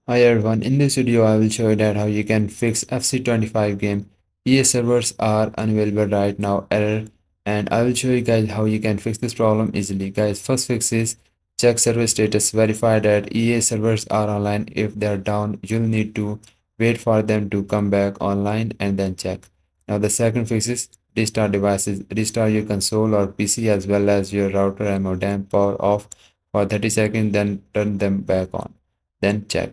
Hi everyone, in this video I will show you that how you can fix FC25 game. EA servers are unavailable right now, error, and I will show you guys how you can fix this problem easily. Guys, first fix is check server status, verify that EA servers are online. If they are down, you'll need to wait for them to come back online and then check. Now the second fix is restart devices, restart your console or PC as well as your router and modem, power off for 30 seconds, then turn them back on, then check.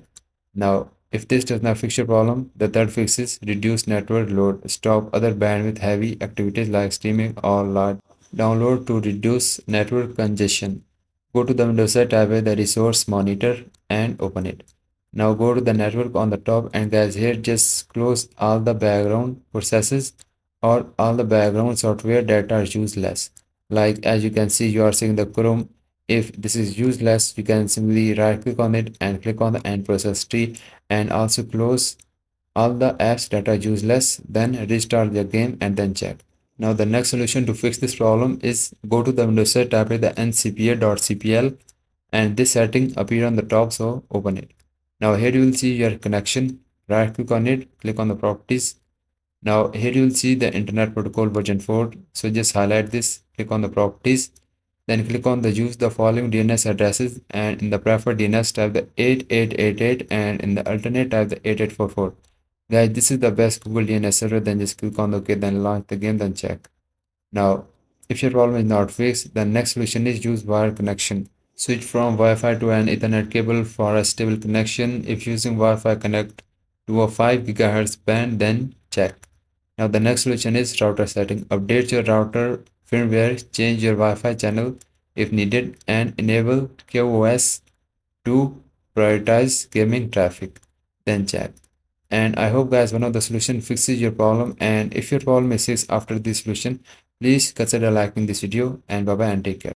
Now, if this does not fix your problem, the third fix is reduce network load. Stop other bandwidth heavy activities like streaming or large download to reduce network congestion. Go to the Windows side, type in the resource monitor and open it. Now go to the network on the top, and guys, here just close all the background processes or all the background software that are useless. Like as you can see, you are seeing the Chrome. If this is useless, you can simply right click on it and click on the end process tree, and also close all the apps that are useless, then restart the game and then check. Now the next solution to fix this problem is go to the Windows set, type in the ncpa.cpl, and this setting appear on the top, so open it. Now here you will see your connection, right click on it, click on the properties. Now here you will see the internet protocol version 4, so just highlight this, click on the properties, then click on the use the following DNS addresses, and in the preferred DNS type the 8888 and in the alternate type the 8844. Guys, this is the best Google DNS server. Then just click on the OK, then launch the game, then check. Now, if your problem is not fixed, the next solution is use wire connection. Switch from Wi-Fi to an Ethernet cable for a stable connection. If using Wi-Fi, connect to a 5 GHz band, then check. Now the next solution is router setting. Update your router firmware, change your Wi-Fi channel if needed, and enable QoS to prioritize gaming traffic. Then check. And I hope guys one of the solution fixes your problem. And if your problem is fixed after this solution, please consider liking this video, and bye bye and take care.